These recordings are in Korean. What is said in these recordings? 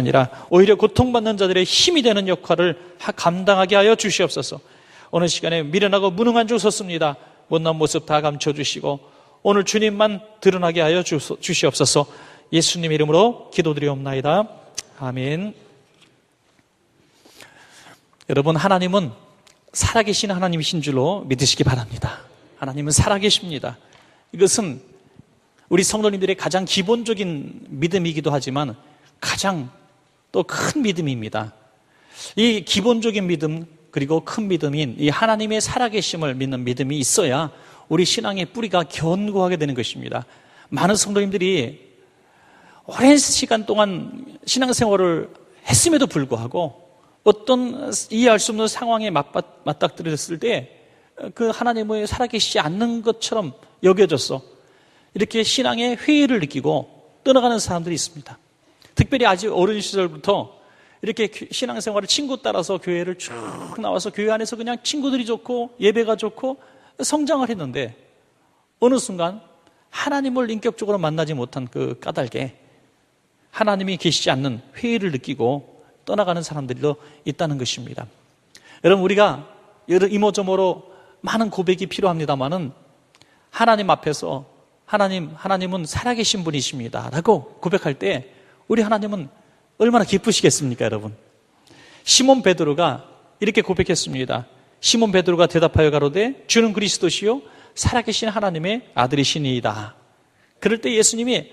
아니라 오히려 고통받는 자들의 힘이 되는 역할을 감당하게 하여 주시옵소서. 오늘 시간에 미련하고 무능한 주 섰습니다. 못난 모습 다 감춰주시고 오늘 주님만 드러나게 하여 주시옵소서. 예수님 이름으로 기도드리옵나이다. 아멘. 여러분, 하나님은 살아계신 하나님이신 줄로 믿으시기 바랍니다. 하나님은 살아계십니다. 이것은 우리 성도님들의 가장 기본적인 믿음이기도 하지만 가장 또 큰 믿음입니다. 이 기본적인 믿음 그리고 큰 믿음인 이 하나님의 살아계심을 믿는 믿음이 있어야 우리 신앙의 뿌리가 견고하게 되는 것입니다. 많은 성도님들이 오랜 시간 동안 신앙생활을 했음에도 불구하고 어떤 이해할 수 없는 상황에 맞닥뜨렸을 때 그 하나님의 살아계시지 않는 것처럼 여겨져서 이렇게 신앙의 회의를 느끼고 떠나가는 사람들이 있습니다. 특별히 아직 어린 시절부터 이렇게 신앙생활을 친구 따라서 교회를 쭉 나와서 교회 안에서 그냥 친구들이 좋고 예배가 좋고 성장을 했는데 어느 순간 하나님을 인격적으로 만나지 못한 그 까닭에 하나님이 계시지 않는 회의를 느끼고 떠나가는 사람들도 있다는 것입니다. 여러분, 우리가 이모저모로 많은 고백이 필요합니다만은 하나님 앞에서 하나님은 살아계신 분이십니다 라고 고백할 때 우리 하나님은 얼마나 기쁘시겠습니까, 여러분? 시몬 베드로가 이렇게 고백했습니다. 시몬 베드로가 대답하여 가로되 주는 그리스도시요 살아계신 하나님의 아들이시니이다. 그럴 때 예수님이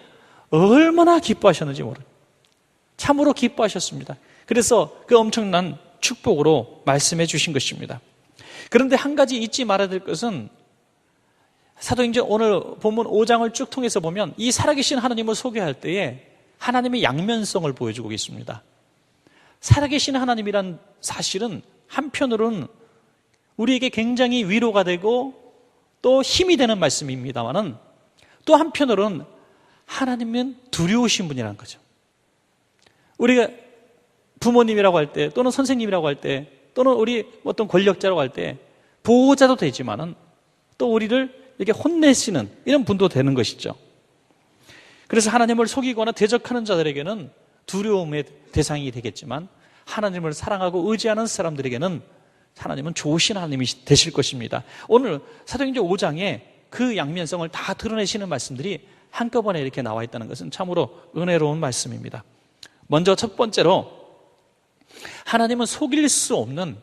얼마나 기뻐하셨는지 모릅니다. 참으로 기뻐하셨습니다. 그래서 그 엄청난 축복으로 말씀해 주신 것입니다. 그런데 한 가지 잊지 말아야 될 것은 사도행전 오늘 본문 5장을 쭉 통해서 보면 이 살아계신 하나님을 소개할 때에 하나님의 양면성을 보여주고 있습니다. 살아계신 하나님이란 사실은 한편으로는 우리에게 굉장히 위로가 되고 또 힘이 되는 말씀입니다만은 또 한편으로는 하나님은 두려우신 분이라는 거죠. 우리가 부모님이라고 할 때 또는 선생님이라고 할 때 또는 우리 어떤 권력자라고 할 때 보호자도 되지만은 또 우리를 이렇게 혼내시는 이런 분도 되는 것이죠. 그래서 하나님을 속이거나 대적하는 자들에게는 두려움의 대상이 되겠지만 하나님을 사랑하고 의지하는 사람들에게는 하나님은 좋으신 하나님이 되실 것입니다. 오늘 사도행전 5장에 그 양면성을 다 드러내시는 말씀들이 한꺼번에 이렇게 나와 있다는 것은 참으로 은혜로운 말씀입니다. 먼저 첫 번째로 하나님은 속일 수 없는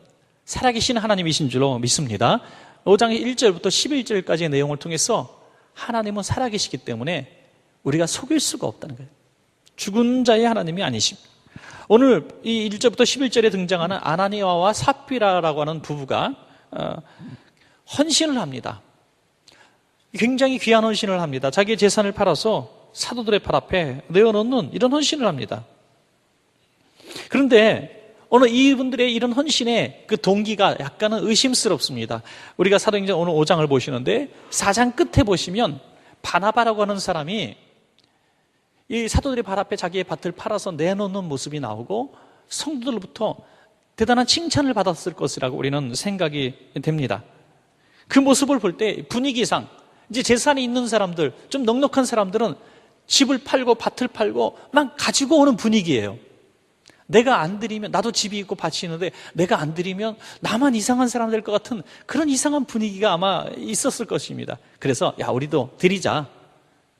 살아계신 하나님이신 줄로 믿습니다. 5장 1절부터 11절까지의 내용을 통해서 하나님은 살아계시기 때문에 우리가 속일 수가 없다는 거예요. 죽은 자의 하나님이 아니십니다. 오늘 이 1절부터 11절에 등장하는 아나니아와 삽비라라고 하는 부부가 헌신을 합니다. 굉장히 귀한 헌신을 합니다. 자기의 재산을 팔아서 사도들의 팔 앞에 내어놓는 이런 헌신을 합니다. 그런데 오늘 이분들의 이런 헌신의 그 동기가 약간은 의심스럽습니다. 우리가 사도행전 오늘 5장을 보시는데 4장 끝에 보시면 바나바라고 하는 사람이 이 사도들의 발 앞에 자기의 밭을 팔아서 내놓는 모습이 나오고 성도들로부터 대단한 칭찬을 받았을 것이라고 우리는 생각이 됩니다. 그 모습을 볼 때 분위기상 이제 재산이 있는 사람들, 좀 넉넉한 사람들은 집을 팔고 밭을 팔고 막 가지고 오는 분위기예요. 내가 안 드리면, 나도 집이 있고 밭이 있는데 내가 안 드리면 나만 이상한 사람 될 것 같은 그런 이상한 분위기가 아마 있었을 것입니다. 그래서 야, 우리도 드리자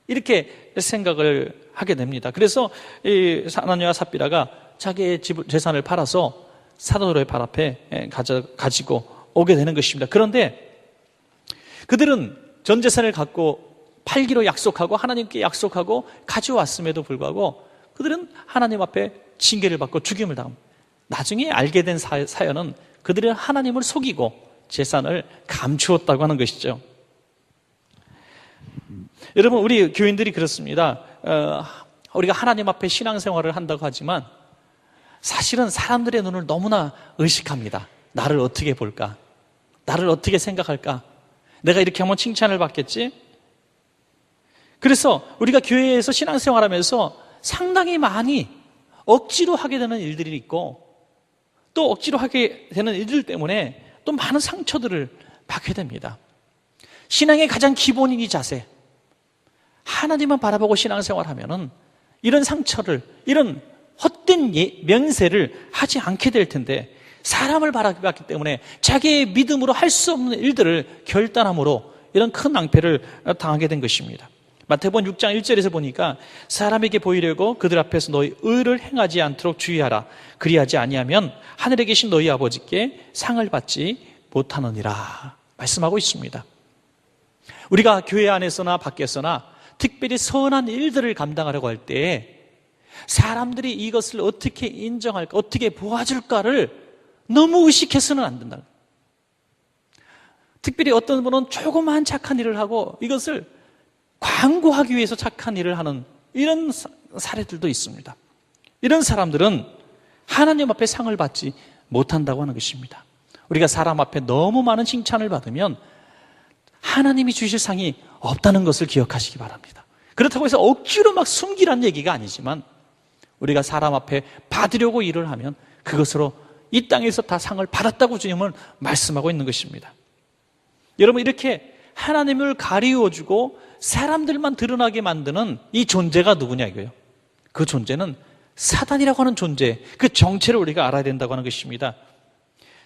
이렇게 생각을 하게 됩니다. 그래서 이 아나니아와 삽비라가 자기의 재산을 팔아서 사도들의 발 앞에 가지고 오게 되는 것입니다. 그런데 그들은 전 재산을 갖고 팔기로 약속하고 하나님께 약속하고 가져왔음에도 불구하고 그들은 하나님 앞에 징계를 받고 죽임을 당합니다. 나중에 알게 된 사연은 그들은 하나님을 속이고 재산을 감추었다고 하는 것이죠. 여러분, 우리 교인들이 그렇습니다. 우리가 하나님 앞에 신앙생활을 한다고 하지만 사실은 사람들의 눈을 너무나 의식합니다. 나를 어떻게 볼까? 나를 어떻게 생각할까? 내가 이렇게 하면 칭찬을 받겠지? 그래서 우리가 교회에서 신앙생활하면서 상당히 많이 억지로 하게 되는 일들이 있고 또 억지로 하게 되는 일들 때문에 또 많은 상처들을 받게 됩니다. 신앙의 가장 기본인 이 자세, 하나님만 바라보고 신앙생활하면은 이런 상처를, 이런 헛된 명세를 하지 않게 될 텐데 사람을 바라봤기 때문에 자기의 믿음으로 할 수 없는 일들을 결단함으로 이런 큰 낭패를 당하게 된 것입니다. 마태복음 6장 1절에서 보니까 사람에게 보이려고 그들 앞에서 너희 의를 행하지 않도록 주의하라. 그리하지 아니하면 하늘에 계신 너희 아버지께 상을 받지 못하느니라 말씀하고 있습니다. 우리가 교회 안에서나 밖에서나 특별히 선한 일들을 감당하려고 할 때 사람들이 이것을 어떻게 인정할까, 어떻게 보아줄까를 너무 의식해서는 안 된다. 특별히 어떤 분은 조그마한 착한 일을 하고 이것을 광고하기 위해서 착한 일을 하는 이런 사례들도 있습니다. 이런 사람들은 하나님 앞에 상을 받지 못한다고 하는 것입니다. 우리가 사람 앞에 너무 많은 칭찬을 받으면 하나님이 주실 상이 없다는 것을 기억하시기 바랍니다. 그렇다고 해서 억지로 막 숨기란 얘기가 아니지만 우리가 사람 앞에 받으려고 일을 하면 그것으로 이 땅에서 다 상을 받았다고 주님은 말씀하고 있는 것입니다. 여러분, 이렇게 하나님을 가리워주고 사람들만 드러나게 만드는 이 존재가 누구냐 이거예요. 그 존재는 사단이라고 하는 존재, 그 정체를 우리가 알아야 된다고 하는 것입니다.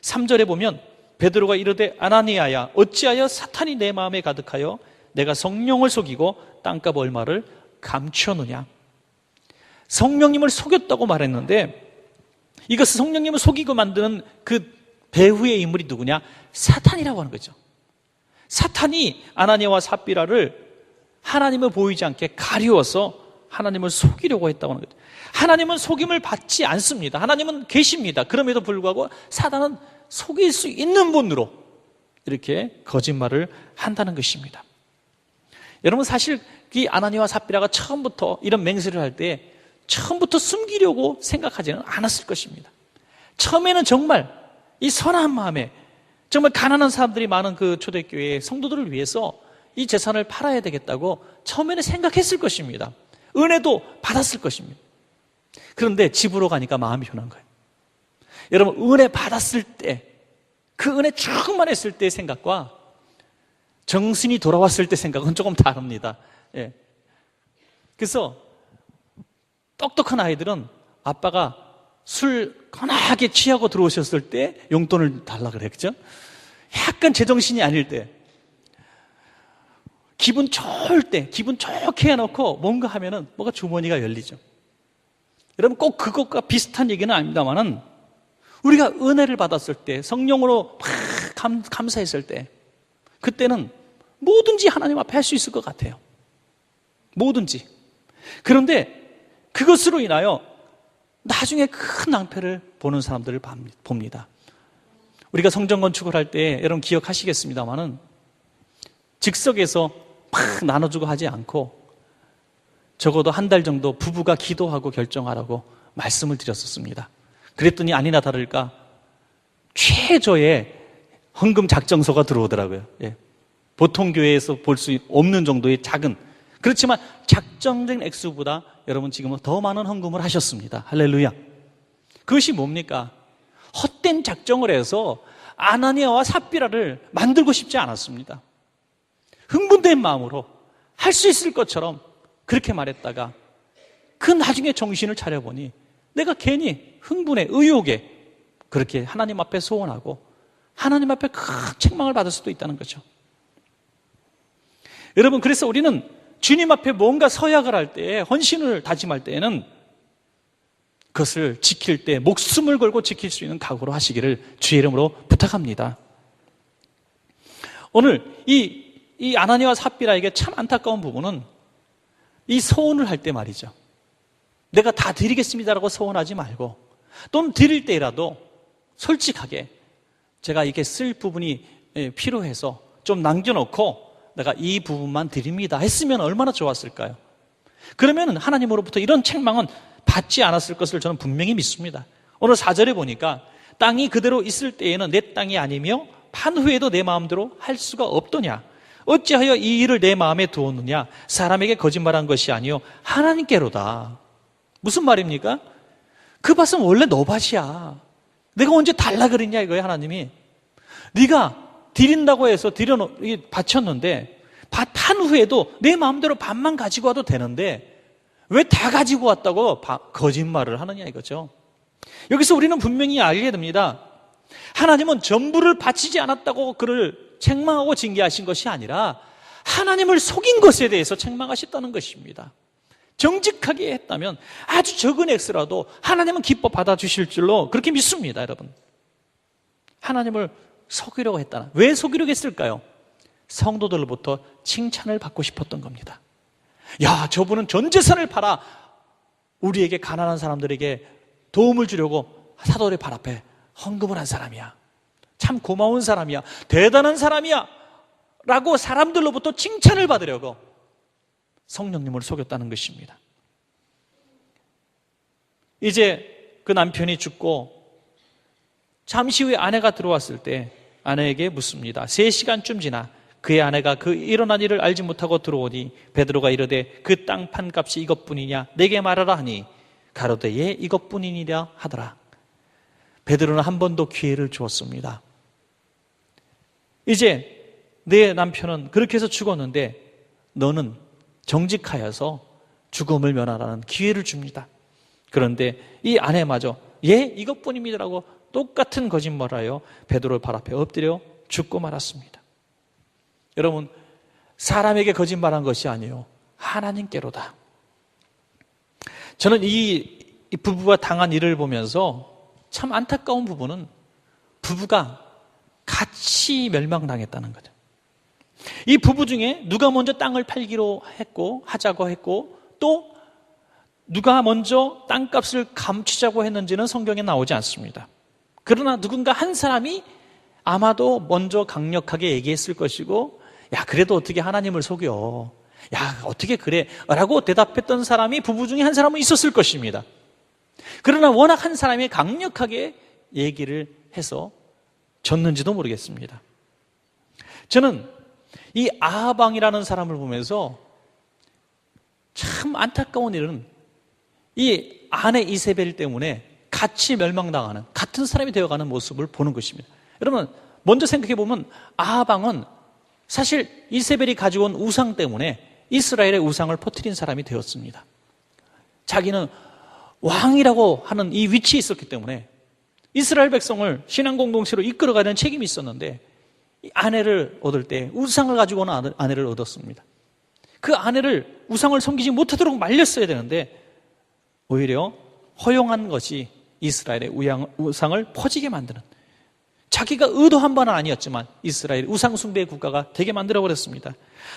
3절에 보면 베드로가 이르되 아나니아야 어찌하여 사탄이 내 마음에 가득하여 내가 성령을 속이고 땅값 얼마를 감추었느냐. 성령님을 속였다고 말했는데 이것은 성령님을 속이고 만드는 그 배후의 인물이 누구냐? 사탄이라고 하는 거죠. 사탄이 아나니아와 삽비라를 하나님을 보이지 않게 가리워서 하나님을 속이려고 했다고 하는 거죠. 하나님은 속임을 받지 않습니다. 하나님은 계십니다. 그럼에도 불구하고 사단은 속일 수 있는 분으로 이렇게 거짓말을 한다는 것입니다. 여러분, 사실 이 아나니아와 삽비라가 처음부터 이런 맹세를 할 때 처음부터 숨기려고 생각하지는 않았을 것입니다. 처음에는 정말 이 선한 마음에 정말 가난한 사람들이 많은 그 초대교회의 성도들을 위해서 이 재산을 팔아야 되겠다고 처음에는 생각했을 것입니다. 은혜도 받았을 것입니다. 그런데 집으로 가니까 마음이 변한 거예요. 여러분, 은혜 받았을 때, 그 은혜 충만했을 때의 생각과 정신이 돌아왔을 때 생각은 조금 다릅니다. 예. 그래서 똑똑한 아이들은 아빠가 술 거나하게 취하고 들어오셨을 때 용돈을 달라 그랬죠. 약간 제정신이 아닐 때, 기분 좋을 때, 기분 좋게 해놓고 뭔가 하면은 뭐가 주머니가 열리죠. 여러분, 꼭 그것과 비슷한 얘기는 아닙니다만은 우리가 은혜를 받았을 때, 성령으로 막 감사했을 때, 그때는 뭐든지 하나님 앞에 할 수 있을 것 같아요. 뭐든지. 그런데 그것으로 인하여 나중에 큰 낭패를 보는 사람들을 봅니다. 우리가 성전 건축을 할 때 여러분 기억하시겠습니다만은 즉석에서 막 나눠주고 하지 않고 적어도 한 달 정도 부부가 기도하고 결정하라고 말씀을 드렸었습니다. 그랬더니 아니나 다를까 최저의 헌금 작정서가 들어오더라고요. 예. 보통 교회에서 볼 수 없는 정도의 작은, 그렇지만 작정된 액수보다 여러분 지금은 더 많은 헌금을 하셨습니다. 할렐루야. 그것이 뭡니까? 헛된 작정을 해서 아나니아와 삽비라를 만들고 싶지 않았습니다. 흥분된 마음으로 할 수 있을 것처럼 그렇게 말했다가 그 나중에 정신을 차려보니 내가 괜히 흥분에, 의욕에 그렇게 하나님 앞에 소원하고 하나님 앞에 큰 책망을 받을 수도 있다는 거죠. 여러분, 그래서 우리는 주님 앞에 뭔가 서약을 할 때, 헌신을 다짐할 때에는 그것을 지킬 때 목숨을 걸고 지킬 수 있는 각오로 하시기를 주의 이름으로 부탁합니다. 오늘 이 아나니아와 삽비라에게 참 안타까운 부분은 이 소원을 할 때 말이죠. 내가 다 드리겠습니다라고 소원하지 말고, 또는 드릴 때라도 솔직하게 제가 이게 쓸 부분이 필요해서 좀 남겨놓고 내가 이 부분만 드립니다 했으면 얼마나 좋았을까요? 그러면 하나님으로부터 이런 책망은 받지 않았을 것을 저는 분명히 믿습니다. 오늘 4절에 보니까 땅이 그대로 있을 때에는 내 땅이 아니며 판 후에도 내 마음대로 할 수가 없더냐. 어찌하여 이 일을 내 마음에 두었느냐. 사람에게 거짓말한 것이 아니요 하나님께로다. 무슨 말입니까? 그 밭은 원래 너 밭이야. 내가 언제 달라 그랬냐 이거예요. 하나님이 네가 드린다고 해서 바쳤는데 밭 판 후에도 내 마음대로 밭만 가지고 와도 되는데 왜 다 가지고 왔다고 거짓말을 하느냐 이거죠. 여기서 우리는 분명히 알게 됩니다. 하나님은 전부를 바치지 않았다고 그를 책망하고 징계하신 것이 아니라 하나님을 속인 것에 대해서 책망하셨다는 것입니다. 정직하게 했다면 아주 적은 액수라도 하나님은 기뻐 받아주실 줄로 그렇게 믿습니다, 여러분. 하나님을 속이려고 했다는. 왜 속이려고 했을까요? 성도들로부터 칭찬을 받고 싶었던 겁니다. 야, 저분은 전 재산을 팔아 우리에게 가난한 사람들에게 도움을 주려고 사도의 발 앞에 헌금을 한 사람이야. 참 고마운 사람이야. 대단한 사람이야. 라고 사람들로부터 칭찬을 받으려고 성령님을 속였다는 것입니다. 이제 그 남편이 죽고 잠시 후에 아내가 들어왔을 때 아내에게 묻습니다. 3시간쯤 지나 그의 아내가 그 일어난 일을 알지 못하고 들어오니 베드로가 이르되 그 땅 판 값이 이것뿐이냐 내게 말하라 하니 가로되 예 이것뿐이니라 하더라. 베드로는 한 번 더 기회를 주었습니다. 이제 내 남편은 그렇게 해서 죽었는데 너는 정직하여서 죽음을 면하라는 기회를 줍니다. 그런데 이 아내마저 예 이것뿐입니다라고 똑같은 거짓말을 하여 베드로의 발 앞에 엎드려 죽고 말았습니다. 여러분, 사람에게 거짓말한 것이 아니요 하나님께로다. 저는 이 부부가 당한 일을 보면서 참 안타까운 부분은 부부가 같이 멸망당했다는 거죠. 이 부부 중에 누가 먼저 땅을 팔기로 했고 하자고 했고 또 누가 먼저 땅값을 감추자고 했는지는 성경에 나오지 않습니다. 그러나 누군가 한 사람이 아마도 먼저 강력하게 얘기했을 것이고 야 그래도 어떻게 하나님을 속여, 야 어떻게 그래 라고 대답했던 사람이 부부 중에 한 사람은 있었을 것입니다. 그러나 워낙 한 사람이 강력하게 얘기를 해서 졌는지도 모르겠습니다. 저는 이 아하방이라는 사람을 보면서 참 안타까운 일은 이 아내 이세벨 때문에 같이 멸망당하는 같은 사람이 되어가는 모습을 보는 것입니다. 여러분 먼저 생각해 보면 아하방은 사실 이세벨이 가지고 온 우상 때문에 이스라엘의 우상을 퍼뜨린 사람이 되었습니다. 자기는 왕이라고 하는 이 위치에 있었기 때문에 이스라엘 백성을 신앙 공동체로 이끌어가는 책임이 있었는데 이 아내를 얻을 때 우상을 가지고 오는 아내를 얻었습니다. 그 아내를 우상을 섬기지 못하도록 말렸어야 되는데 오히려 허용한 것이 이스라엘의 우상을 퍼지게 만드는, 자기가 의도한 바는 아니었지만 이스라엘 우상 숭배의 국가가 되게 만들어버렸습니다.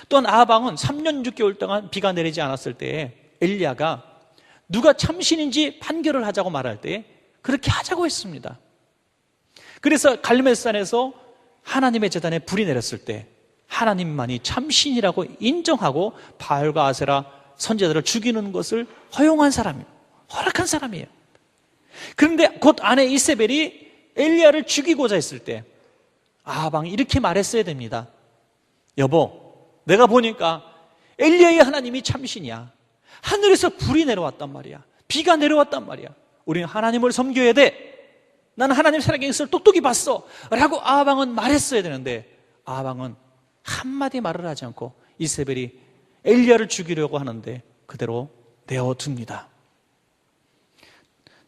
또한 아하방은 3년 6개월 동안 비가 내리지 않았을 때에 엘리야가 누가 참신인지 판결을 하자고 말할 때 그렇게 하자고 했습니다. 그래서 갈멜산에서 하나님의 제단에 불이 내렸을 때 하나님만이 참신이라고 인정하고 바알과 아세라 선지자들을 죽이는 것을 허용한 사람이에요. 허락한 사람이에요. 그런데 곧 아내 이세벨이 엘리야를 죽이고자 했을 때 아하방이 이렇게 말했어야 됩니다. 여보, 내가 보니까 엘리야의 하나님이 참신이야. 하늘에서 불이 내려왔단 말이야. 비가 내려왔단 말이야. 우리는 하나님을 섬겨야 돼. 나는 하나님 살아계신 것을 똑똑히 봤어 라고 아하방은 말했어야 되는데 아하방은 한마디 말을 하지 않고 이세벨이 엘리야를 죽이려고 하는데 그대로 내어둡니다.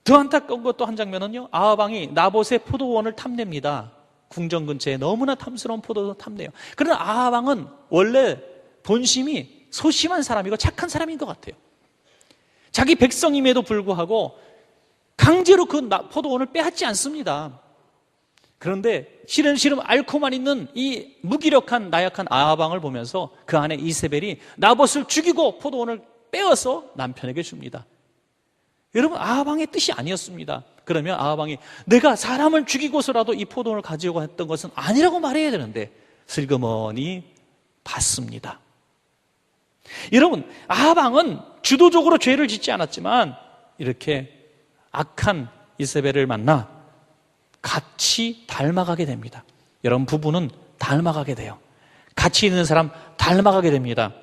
더 안타까운 것도 한 장면은요, 아하방이 나봇의 포도원을 탐냅니다. 궁전 근처에 너무나 탐스러운 포도원을 탐내요. 그러나 아하방은 원래 본심이 소심한 사람이고 착한 사람인 것 같아요. 자기 백성임에도 불구하고 강제로 그 포도원을 빼앗지 않습니다. 그런데 시름시름 앓고만 있는 이 무기력한 나약한 아하방을 보면서 그 아내 이세벨이 나봇을 죽이고 포도원을 빼어서 남편에게 줍니다. 여러분, 아하방의 뜻이 아니었습니다. 그러면 아하방이 내가 사람을 죽이고서라도 이 포도원을 가지려고 했던 것은 아니라고 말해야 되는데 슬그머니 받습니다. 여러분, 아하방은 주도적으로 죄를 짓지 않았지만 이렇게 악한 이세벨을 만나 같이 닮아가게 됩니다. 여러분, 부부는 닮아가게 돼요. 같이 있는 사람 닮아가게 됩니다.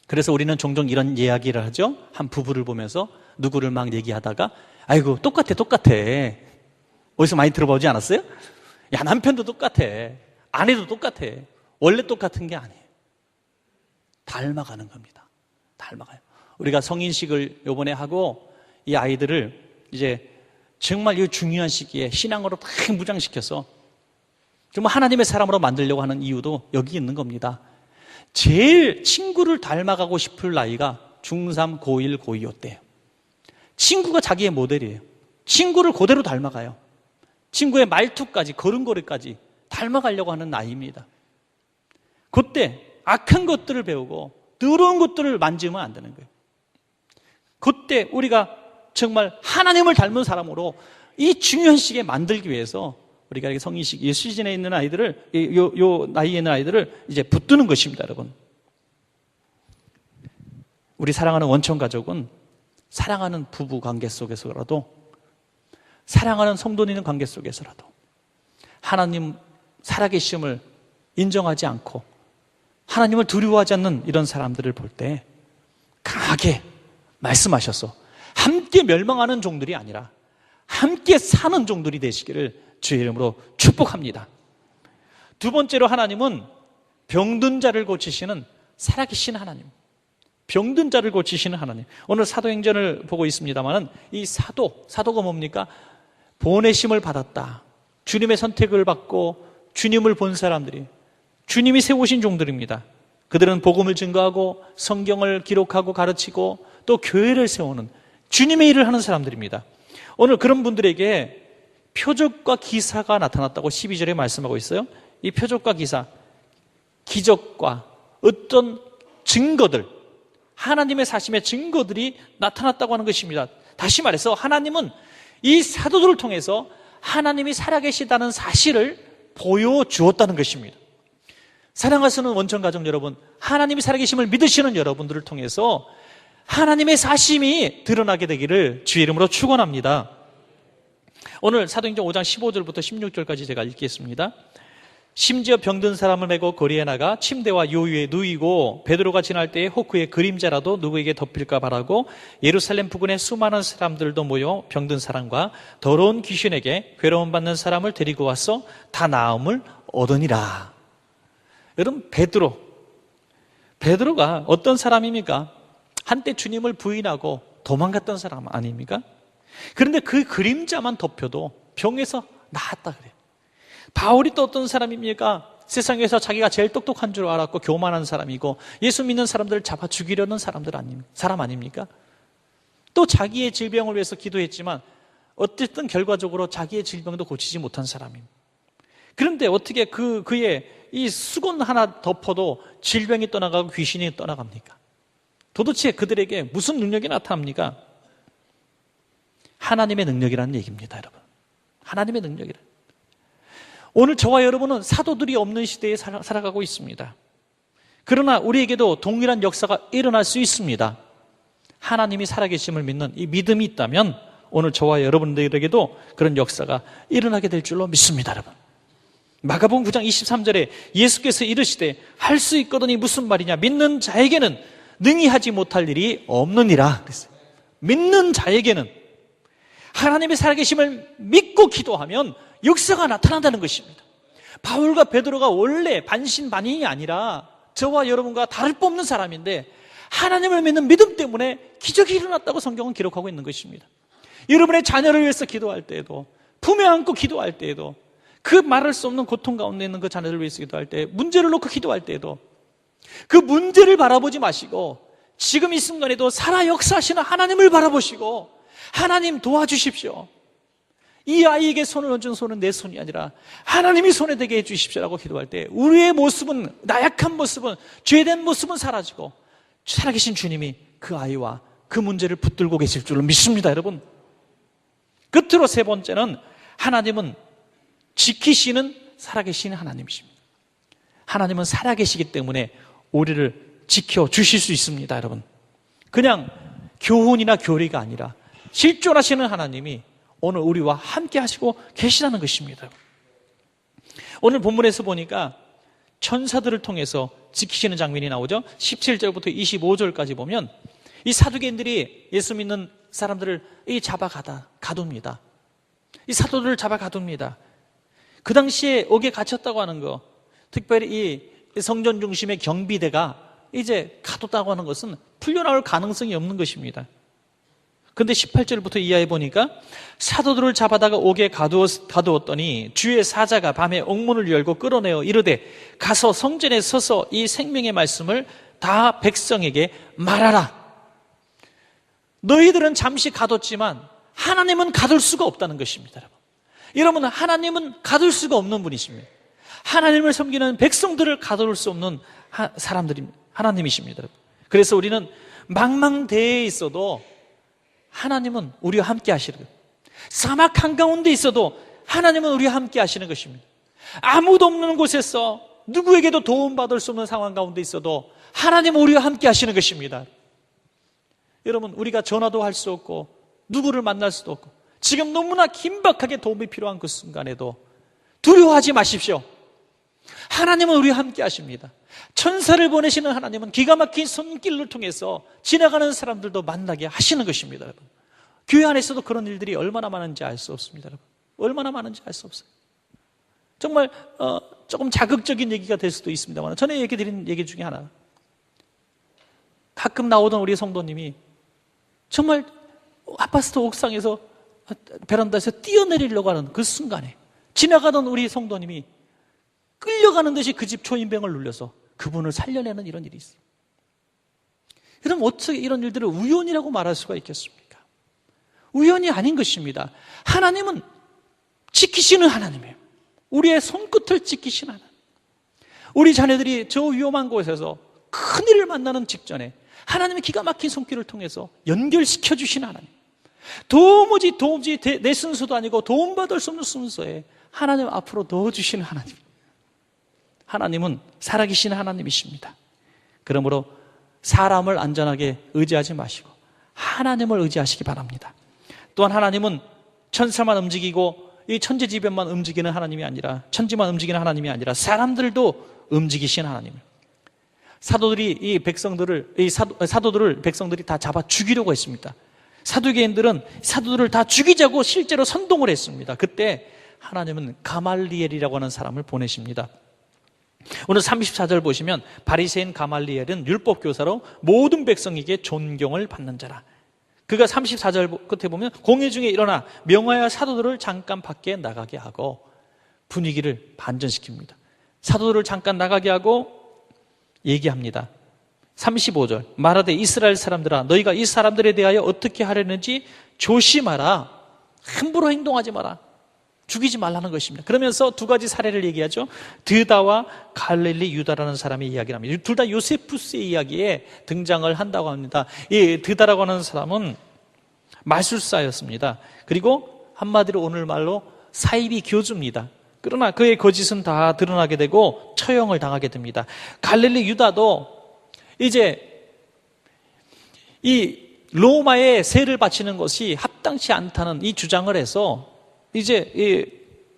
그래서 우리는 종종 이런 이야기를 하죠. 한 부부를 보면서 누구를 막 얘기하다가 아이고 똑같아 어디서 많이 들어보지 않았어요? 야, 남편도 똑같아, 아내도 똑같아. 원래 똑같은 게 아니에요. 닮아가는 겁니다. 닮아가요. 우리가 성인식을 요번에 하고 이 아이들을 이제 정말 이 중요한 시기에 신앙으로 딱 무장시켜서 정말 하나님의 사람으로 만들려고 하는 이유도 여기 있는 겁니다. 제일 친구를 닮아가고 싶을 나이가 중3, 고1, 고2 때예요. 친구가 자기의 모델이에요. 친구를 그대로 닮아가요. 친구의 말투까지, 걸음걸이까지 닮아가려고 하는 나이입니다. 그때 악한 것들을 배우고 더러운 것들을 만지면 안 되는 거예요. 그때 우리가 정말 하나님을 닮은 사람으로 이 중요한 시기에 만들기 위해서 우리가 이렇게 성인식, 이 시즌에 있는 아이들을, 요 나이에 있는 아이들을 이제 붙드는 것입니다, 여러분. 우리 사랑하는 원천 가족은 사랑하는 부부 관계 속에서라도, 사랑하는 성도님 관계 속에서라도 하나님 살아계심을 인정하지 않고 하나님을 두려워하지 않는 이런 사람들을 볼 때 강하게 말씀하셔서 함께 멸망하는 종들이 아니라 함께 사는 종들이 되시기를 주의 이름으로 축복합니다. 두 번째로 하나님은 병든 자를 고치시는 살아계신 하나님, 병든 자를 고치시는 하나님. 오늘 사도행전을 보고 있습니다만 이 사도가 뭡니까? 보내심을 받았다, 주님의 선택을 받고 주님을 본 사람들이, 주님이 세우신 종들입니다. 그들은 복음을 증거하고 성경을 기록하고 가르치고 또 교회를 세우는 주님의 일을 하는 사람들입니다. 오늘 그런 분들에게 표적과 기사가 나타났다고 12절에 말씀하고 있어요. 이 표적과 기사, 기적과 어떤 증거들, 하나님의 사심의 증거들이 나타났다고 하는 것입니다. 다시 말해서 하나님은 이 사도들을 통해서 하나님이 살아계시다는 사실을 보여주었다는 것입니다. 사랑하시는 원천가족 여러분, 하나님이 살아계심을 믿으시는 여러분들을 통해서 하나님의 사심이 드러나게 되기를 주의 이름으로 축원합니다. 오늘 사도행전 5장 15절부터 16절까지 제가 읽겠습니다. 심지어 병든 사람을 메고 거리에 나가 침대와 요유에 누이고 베드로가 지날 때에 호크의 그림자라도 누구에게 덮일까 바라고 예루살렘 부근에 수많은 사람들도 모여 병든 사람과 더러운 귀신에게 괴로움 받는 사람을 데리고 와서 다 나음을 얻으니라. 여러분, 베드로가 어떤 사람입니까? 한때 주님을 부인하고 도망갔던 사람 아닙니까? 그런데 그 그림자만 덮여도 병에서 나았다 그래요. 바울이 또 어떤 사람입니까? 세상에서 자기가 제일 똑똑한 줄 알았고 교만한 사람이고 예수 믿는 사람들을 잡아 죽이려는 사람 아닙니까? 또 자기의 질병을 위해서 기도했지만 어쨌든 결과적으로 자기의 질병도 고치지 못한 사람입니다. 그런데 어떻게 그의 이 수건 하나 덮어도 질병이 떠나가고 귀신이 떠나갑니까? 도대체 그들에게 무슨 능력이 나타납니까? 하나님의 능력이라는 얘기입니다, 여러분. 하나님의 능력이라. 오늘 저와 여러분은 사도들이 없는 시대에 살아가고 있습니다. 그러나 우리에게도 동일한 역사가 일어날 수 있습니다. 하나님이 살아계심을 믿는 이 믿음이 있다면 오늘 저와 여러분들에게도 그런 역사가 일어나게 될 줄로 믿습니다, 여러분. 마가복음 9장 23절에 예수께서 이르시되 할 수 있거든이 무슨 말이냐? 믿는 자에게는 능히 하지 못할 일이 없느니라 그랬어요. 믿는 자에게는 하나님의 살아계심을 믿고 기도하면 역사가 나타난다는 것입니다. 바울과 베드로가 원래 반신반인이 아니라 저와 여러분과 다를 바 없는 사람인데 하나님을 믿는 믿음 때문에 기적이 일어났다고 성경은 기록하고 있는 것입니다. 여러분의 자녀를 위해서 기도할 때에도, 품에 안고 기도할 때에도, 그 말할 수 없는 고통 가운데 있는 그 자녀를 위해서 기도할 때, 문제를 놓고 기도할 때에도 그 문제를 바라보지 마시고 지금 이 순간에도 살아 역사하시는 하나님을 바라보시고 하나님 도와주십시오. 이 아이에게 손을 얹은 손은 내 손이 아니라 하나님이 손에 대게 해주십시오라고 기도할 때 우리의 모습은, 나약한 모습은, 죄된 모습은 사라지고 살아계신 주님이 그 아이와 그 문제를 붙들고 계실 줄로 믿습니다, 여러분. 끝으로 세 번째는 하나님은 지키시는 살아계신 하나님이십니다. 하나님은 살아계시기 때문에 우리를 지켜주실 수 있습니다, 여러분. 그냥 교훈이나 교리가 아니라 실존하시는 하나님이 오늘 우리와 함께 하시고 계시다는 것입니다. 오늘 본문에서 보니까 천사들을 통해서 지키시는 장면이 나오죠. 17절부터 25절까지 보면 이 사두개인들이 예수 믿는 사람들을 가둡니다. 이 사도들을 잡아 가둡니다. 그 당시에 옥에 갇혔다고 하는 거, 특별히 이 성전 중심의 경비대가 이제 가뒀다고 하는 것은 풀려나올 가능성이 없는 것입니다. 근데 18절부터 이하에 보니까 사도들을 잡아다가 옥에 가두었더니 주의 사자가 밤에 옥문을 열고 끌어내어 이르되 가서 성전에 서서 이 생명의 말씀을 다 백성에게 말하라. 너희들은 잠시 가뒀지만 하나님은 가둘 수가 없다는 것입니다. 여러분, 하나님은 가둘 수가 없는 분이십니다. 하나님을 섬기는 백성들을 가둘 수 없는 사람들입니다. 하나님이십니다. 그래서 우리는 망망대해에 있어도 하나님은 우리와 함께 하시는 거예요. 사막 한가운데 있어도 하나님은 우리와 함께 하시는 것입니다. 아무도 없는 곳에서 누구에게도 도움받을 수 없는 상황 가운데 있어도 하나님은 우리와 함께 하시는 것입니다. 여러분, 우리가 전화도 할 수 없고 누구를 만날 수도 없고 지금 너무나 긴박하게 도움이 필요한 그 순간에도 두려워하지 마십시오. 하나님은 우리와 함께 하십니다. 천사를 보내시는 하나님은 기가 막힌 손길을 통해서 지나가는 사람들도 만나게 하시는 것입니다. 여러분, 교회 안에서도 그런 일들이 얼마나 많은지 알 수 없습니다. 여러분, 얼마나 많은지 알 수 없어요. 정말 조금 자극적인 얘기가 될 수도 있습니다만 전에 얘기 드린 얘기 중에 하나, 가끔 나오던 우리 성도님이 정말 아파트 옥상에서 베란다에서 뛰어내리려고 하는 그 순간에 지나가던 우리 성도님이 끌려가는 듯이 그 집 초인병을 눌려서 그분을 살려내는 이런 일이 있어요. 그럼 어떻게 이런 일들을 우연이라고 말할 수가 있겠습니까? 우연이 아닌 것입니다. 하나님은 지키시는 하나님이에요. 우리의 손끝을 지키시는 하나님. 우리 자녀들이 저 위험한 곳에서 큰일을 만나는 직전에 하나님의 기가 막힌 손길을 통해서 연결시켜 주시는 하나님. 도무지 내 순서도 아니고 도움받을 수 없는 순서에 하나님 앞으로 넣어주시는 하나님. 하나님은 살아계신 하나님이십니다. 그러므로 사람을 안전하게 의지하지 마시고 하나님을 의지하시기 바랍니다. 또한 하나님은 천사만 움직이고 이 천지지변만 움직이는 하나님이 아니라, 천지만 움직이는 하나님이 아니라 사람들도 움직이신 하나님입니다. 사도들이 사도들을 백성들이 다 잡아 죽이려고 했습니다. 사두개인들은 사도들을 다 죽이자고 실제로 선동을 했습니다. 그때 하나님은 가말리엘이라고 하는 사람을 보내십니다. 오늘 34절 보시면 바리새인 가말리엘은 율법 교사로 모든 백성에게 존경을 받는 자라. 그가 34절 끝에 보면 공회 중에 일어나 명하여 사도들을 잠깐 밖에 나가게 하고 분위기를 반전시킵니다. 사도들을 잠깐 나가게 하고 얘기합니다. 35절 말하되 이스라엘 사람들아 너희가 이 사람들에 대하여 어떻게 하려는지 조심하라. 함부로 행동하지 마라. 죽이지 말라는 것입니다. 그러면서 두 가지 사례를 얘기하죠. 드다와 갈릴리 유다라는 사람의 이야기를 합니다. 둘 다 요세푸스의 이야기에 등장을 한다고 합니다. 이 드다라고 하는 사람은 마술사였습니다. 그리고 한마디로 오늘 말로 사이비 교주입니다. 그러나 그의 거짓은 다 드러나게 되고 처형을 당하게 됩니다. 갈릴리 유다도 이제 이 로마에 세를 바치는 것이 합당치 않다는 이 주장을 해서 이제 이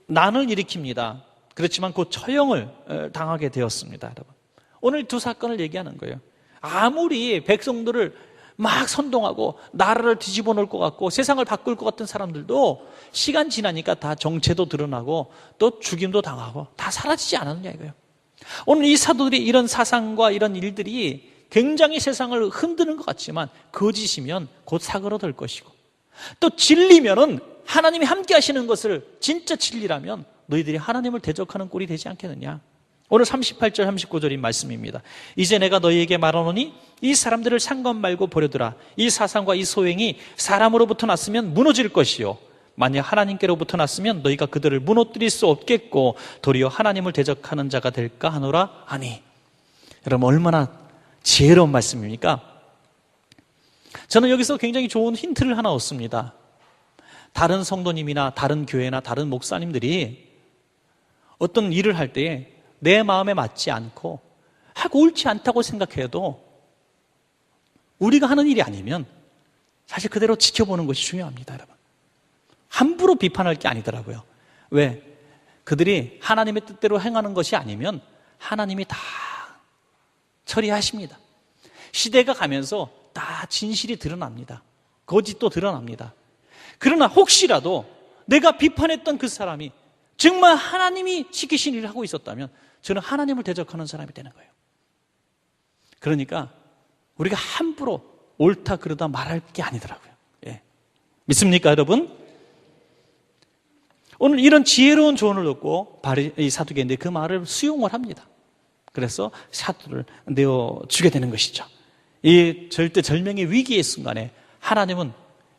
난을 일으킵니다. 그렇지만 곧 처형을 당하게 되었습니다. 여러분, 오늘 두 사건을 얘기하는 거예요. 아무리 백성들을 막 선동하고 나라를 뒤집어 놓을 것 같고 세상을 바꿀 것 같은 사람들도 시간 지나니까 다 정체도 드러나고 또 죽임도 당하고 다 사라지지 않았느냐 이거예요. 오늘 이 사도들이 이런 사상과 이런 일들이 굉장히 세상을 흔드는 것 같지만 거짓이면 곧 사그러들 것이고 또 진리면은 하나님이 함께 하시는 것을 진짜 진리라면 너희들이 하나님을 대적하는 꼴이 되지 않겠느냐. 오늘 38절 39절인 말씀입니다. 이제 내가 너희에게 말하노니 이 사람들을 상관 말고 버려두라. 이 사상과 이 소행이 사람으로부터 났으면 무너질 것이요 만약 하나님께로부터 났으면 너희가 그들을 무너뜨릴 수 없겠고 도리어 하나님을 대적하는 자가 될까 하노라 하니. 여러분, 얼마나 지혜로운 말씀입니까? 저는 여기서 굉장히 좋은 힌트를 하나 얻습니다. 다른 성도님이나 다른 교회나 다른 목사님들이 어떤 일을 할 때에 내 마음에 맞지 않고 하고 옳지 않다고 생각해도 우리가 하는 일이 아니면 사실 그대로 지켜보는 것이 중요합니다. 여러분, 함부로 비판할 게 아니더라고요. 왜? 그들이 하나님의 뜻대로 행하는 것이 아니면 하나님이 다 처리하십니다. 시대가 가면서 다 진실이 드러납니다. 거짓도 드러납니다. 그러나 혹시라도 내가 비판했던 그 사람이 정말 하나님이 시키신 일을 하고 있었다면 저는 하나님을 대적하는 사람이 되는 거예요. 그러니까 우리가 함부로 옳다 그러다 말할 게 아니더라고요. 예. 믿습니까, 여러분? 오늘 이런 지혜로운 조언을 얻고 이 사두개인데 그 말을 수용을 합니다. 그래서 사두를 내어주게 되는 것이죠. 이 절대절명의 위기의 순간에 하나님은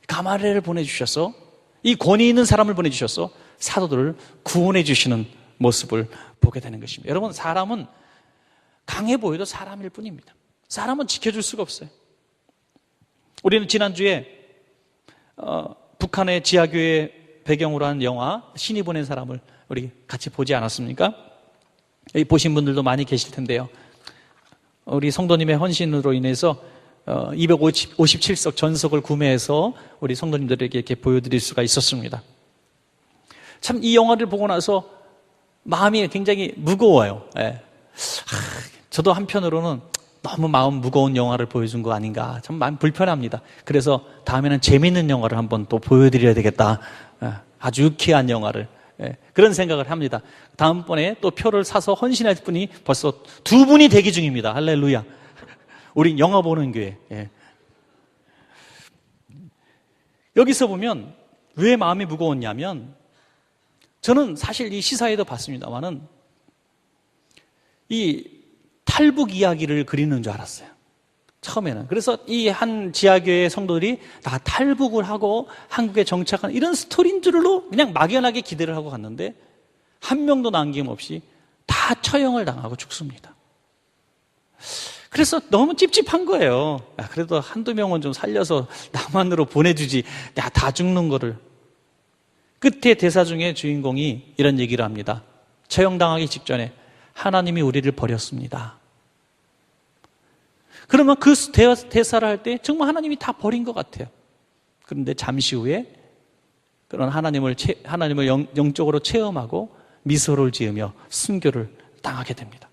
가말리엘을 보내주셔서 이 권위 있는 사람을 보내주셔서 사도들을 구원해 주시는 모습을 보게 되는 것입니다. 여러분, 사람은 강해 보여도 사람일 뿐입니다. 사람은 지켜줄 수가 없어요. 우리는 지난주에 북한의 지하교회 배경으로 한 영화 신이 보낸 사람을 우리 같이 보지 않았습니까? 여기 보신 분들도 많이 계실 텐데요. 우리 성도님의 헌신으로 인해서 257석 전석을 구매해서 우리 성도님들에게 이렇게 보여드릴 수가 있었습니다. 참 이 영화를 보고 나서 마음이 굉장히 무거워요. 예. 저도 한편으로는 너무 마음 무거운 영화를 보여준 거 아닌가, 참 마음 불편합니다. 그래서 다음에는 재미있는 영화를 한번 또 보여드려야 되겠다. 아주 유쾌한 영화를. 그런 생각을 합니다. 다음번에 또 표를 사서 헌신할 분이 벌써 2분이 대기 중입니다. 할렐루야. 우린 영화 보는 교회. 여기서 보면 왜 마음이 무거웠냐면, 저는 사실 이 시사회도 봤습니다만은 이 탈북 이야기를 그리는 줄 알았어요, 처음에는. 그래서 이 한 지하교회 성도들이 다 탈북을 하고 한국에 정착한 이런 스토리인 줄로 그냥 막연하게 기대를 하고 갔는데 한 명도 남김없이 다 처형을 당하고 죽습니다. 그래서 너무 찝찝한 거예요. 그래도 한두 명은 좀 살려서 남한으로 보내주지, 다 죽는 거를. 끝에 대사 중에 주인공이 이런 얘기를 합니다. 처형당하기 직전에 하나님이 우리를 버렸습니다. 그러면 그 대사를 할 때 정말 하나님이 다 버린 것 같아요. 그런데 잠시 후에 그런 하나님을 영적으로 체험하고 미소를 지으며 순교를 당하게 됩니다.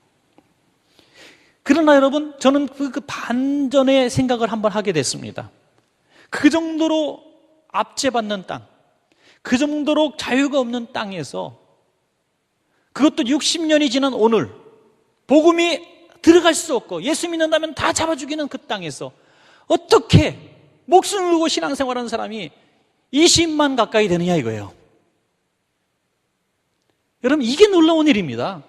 그러나 여러분, 저는 그 반전의 생각을 한번 하게 됐습니다. 그 정도로 압제받는 땅, 그 정도로 자유가 없는 땅에서, 그것도 60년이 지난 오늘 복음이 들어갈 수 없고 예수 믿는다면 다 잡아 죽이는 그 땅에서 어떻게 목숨을 걸고 신앙생활하는 사람이 20만 가까이 되느냐 이거예요. 여러분, 이게 놀라운 일입니다.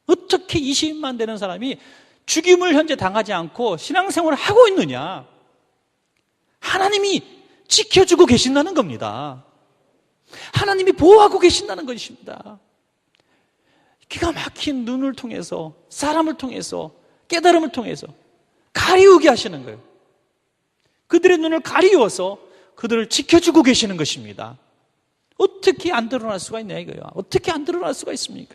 어떻게 20만 되는 사람이 죽임을 현재 당하지 않고 신앙생활을 하고 있느냐? 하나님이 지켜주고 계신다는 겁니다. 하나님이 보호하고 계신다는 것입니다. 기가 막힌 눈을 통해서, 사람을 통해서, 깨달음을 통해서 가리우게 하시는 거예요. 그들의 눈을 가리워서 그들을 지켜주고 계시는 것입니다. 어떻게 안 드러날 수가 있냐 이거예요. 어떻게 안 드러날 수가 있습니까?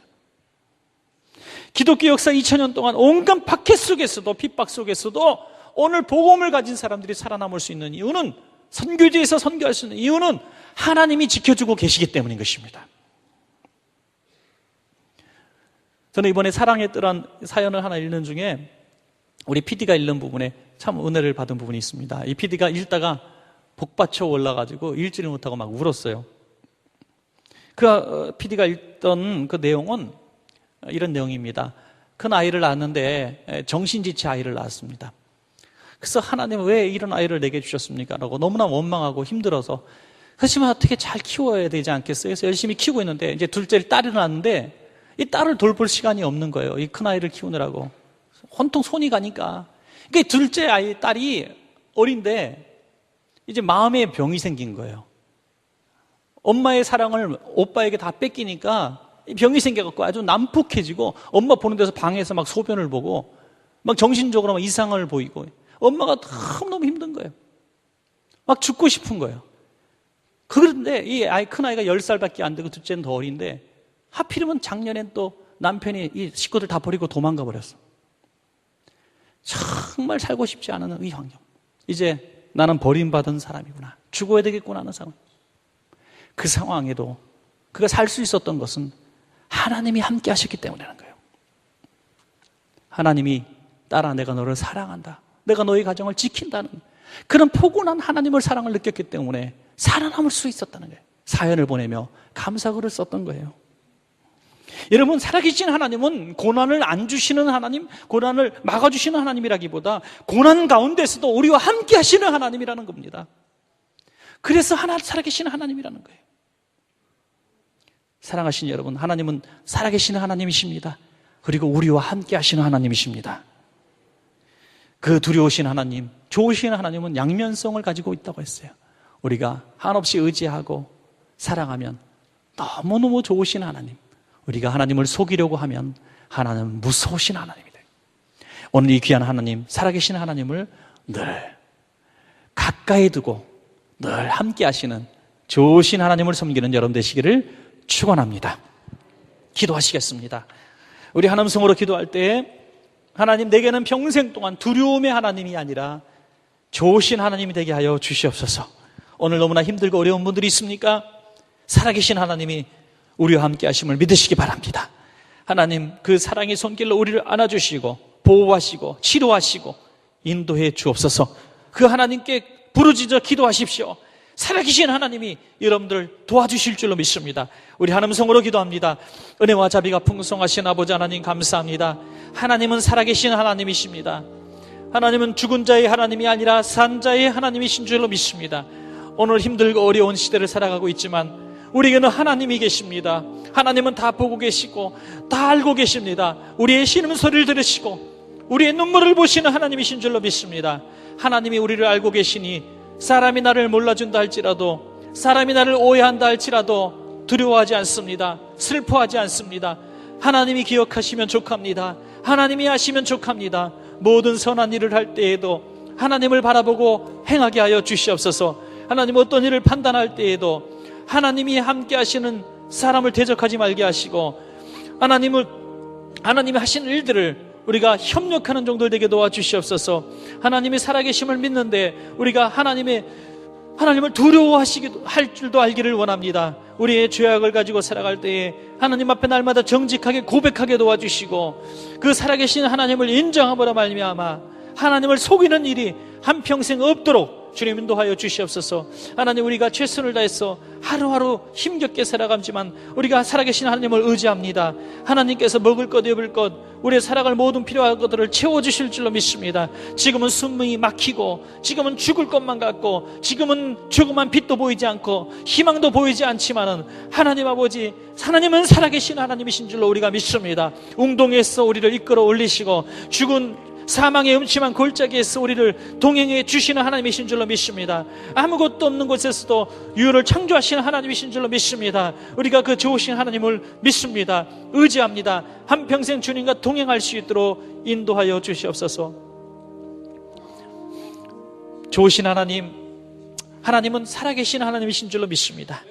기독교 역사 2000년 동안 온갖 박해 속에서도, 핍박 속에서도 오늘 복음을 가진 사람들이 살아남을 수 있는 이유는, 선교지에서 선교할 수 있는 이유는 하나님이 지켜주고 계시기 때문인 것입니다. 저는 이번에 사랑의 뜰한 사연을 하나 읽는 중에 우리 PD가 읽는 부분에 참 은혜를 받은 부분이 있습니다. 이 PD가 읽다가 복받쳐 올라가지고 읽지를 못하고 막 울었어요. 그 PD가 읽던 그 내용은 이런 내용입니다. 큰 아이를 낳았는데 정신지체 아이를 낳았습니다. 그래서 하나님은 왜 이런 아이를 내게 주셨습니까? 라고 너무나 원망하고 힘들어서, 하지만 어떻게 잘 키워야 되지 않겠어요? 그래서 열심히 키우고 있는데 이제 둘째 딸이 낳았는데 이 딸을 돌볼 시간이 없는 거예요. 이 큰 아이를 키우느라고. 온통 손이 가니까. 그러니까 둘째 아이, 딸이 어린데 이제 마음에 병이 생긴 거예요. 엄마의 사랑을 오빠에게 다 뺏기니까 병이 생겨갖고 아주 난폭해지고, 엄마 보는 데서 방에서 막 소변을 보고 막 정신적으로 막 이상을 보이고, 엄마가 너무 힘든 거예요. 막 죽고 싶은 거예요. 그런데 이 아이, 큰 아이가 10살밖에 안 되고 둘째는 더 어린데, 하필이면 작년엔 또 남편이 이 식구들 다 버리고 도망가 버렸어. 정말 살고 싶지 않은 이 환경. 이제 나는 버림받은 사람이구나, 죽어야 되겠구나 하는 상황. 그 상황에도 그가 살 수 있었던 것은 하나님이 함께 하셨기 때문이라는 거예요. 하나님이, 딸아, 내가 너를 사랑한다, 내가 너희 가정을 지킨다는 그런 포근한 하나님의 사랑을 느꼈기 때문에 살아남을 수 있었다는 거예요. 사연을 보내며 감사글을 썼던 거예요. 여러분, 살아계신 하나님은 고난을 안 주시는 하나님, 고난을 막아주시는 하나님이라기보다 고난 가운데서도 우리와 함께 하시는 하나님이라는 겁니다. 그래서 살아계신 하나님이라는 거예요. 사랑하신 여러분, 하나님은 살아계신 하나님이십니다. 그리고 우리와 함께 하시는 하나님이십니다. 그 두려우신 하나님, 좋으신 하나님은 양면성을 가지고 있다고 했어요. 우리가 한없이 의지하고 사랑하면 너무너무 좋으신 하나님, 우리가 하나님을 속이려고 하면 하나님은 무서우신 하나님이다. 오늘 이 귀한 하나님, 살아계신 하나님을 늘 가까이 두고 늘 함께 하시는 좋으신 하나님을 섬기는 여러분 되시기를 축원합니다. 기도하시겠습니다. 우리 하나님성으로 기도할 때 하나님, 내게는 평생 동안 두려움의 하나님이 아니라 좋으신 하나님이 되게 하여 주시옵소서. 오늘 너무나 힘들고 어려운 분들이 있습니까? 살아계신 하나님이 우리와 함께 하심을 믿으시기 바랍니다. 하나님, 그 사랑의 손길로 우리를 안아주시고 보호하시고 치료하시고 인도해 주옵소서. 그 하나님께 부르짖어 기도하십시오. 살아계신 하나님이 여러분들 도와주실 줄로 믿습니다. 우리 하나님성으로 기도합니다. 은혜와 자비가 풍성하신 아버지 하나님, 감사합니다. 하나님은 살아계신 하나님이십니다. 하나님은 죽은 자의 하나님이 아니라 산 자의 하나님이신 줄로 믿습니다. 오늘 힘들고 어려운 시대를 살아가고 있지만 우리에게는 하나님이 계십니다. 하나님은 다 보고 계시고 다 알고 계십니다. 우리의 신음소리를 들으시고 우리의 눈물을 보시는 하나님이신 줄로 믿습니다. 하나님이 우리를 알고 계시니 사람이 나를 몰라준다 할지라도, 사람이 나를 오해한다 할지라도 두려워하지 않습니다. 슬퍼하지 않습니다. 하나님이 기억하시면 족합니다. 하나님이 하시면 족합니다. 모든 선한 일을 할 때에도 하나님을 바라보고 행하게 하여 주시옵소서. 하나님, 어떤 일을 판단할 때에도 하나님이 함께 하시는 사람을 대적하지 말게 하시고, 하나님이 하시는 일들을 우리가 협력하는 정도 되게 도와주시옵소서. 하나님이 살아계심을 믿는데 우리가 하나님을 두려워하시기도 할 줄도 알기를 원합니다. 우리의 죄악을 가지고 살아갈 때에 하나님 앞에 날마다 정직하게 고백하게 도와주시고, 그 살아계신 하나님을 인정함으로 말미암아 하나님을 속이는 일이 한평생 없도록 주님 인도하여 주시옵소서. 하나님, 우리가 최선을 다해서 하루하루 힘겹게 살아가지만 우리가 살아계신 하나님을 의지합니다. 하나님께서 먹을 것, 입을 것, 우리의 살아갈 모든 필요한 것들을 채워주실 줄로 믿습니다. 지금은 숨이 막히고, 지금은 죽을 것만 같고, 지금은 조그만 빛도 보이지 않고 희망도 보이지 않지만은 하나님 아버지, 하나님은 살아계신 하나님이신 줄로 우리가 믿습니다. 웅동에서 우리를 이끌어 올리시고 죽은 사망의 음침한 골짜기에서 우리를 동행해 주시는 하나님이신 줄로 믿습니다. 아무것도 없는 곳에서도 유를 창조하시는 하나님이신 줄로 믿습니다. 우리가 그 좋으신 하나님을 믿습니다. 의지합니다. 한평생 주님과 동행할 수 있도록 인도하여 주시옵소서. 좋으신 하나님, 하나님은 살아계신 하나님이신 줄로 믿습니다.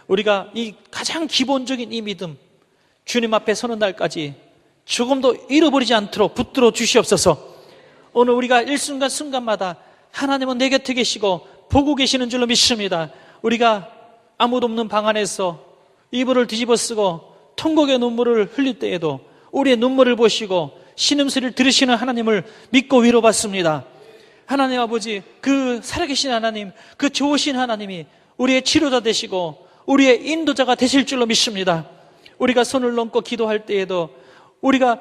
우리가 이 가장 기본적인 이 믿음, 주님 앞에 서는 날까지 조금도 잃어버리지 않도록 붙들어 주시옵소서. 오늘 우리가 일순간 순간마다 하나님은 내 곁에 계시고 보고 계시는 줄로 믿습니다. 우리가 아무도 없는 방 안에서 이불을 뒤집어 쓰고 통곡의 눈물을 흘릴 때에도 우리의 눈물을 보시고 신음소리를 들으시는 하나님을 믿고 위로받습니다. 하나님 아버지, 그 살아계신 하나님, 그 좋으신 하나님이 우리의 치료자 되시고 우리의 인도자가 되실 줄로 믿습니다. 우리가 손을 넘고 기도할 때에도 우리가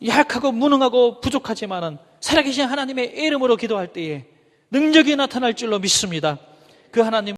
약하고 무능하고 부족하지만은 살아계신 하나님의 이름으로 기도할 때에 능력이 나타날 줄로 믿습니다. 그 하나님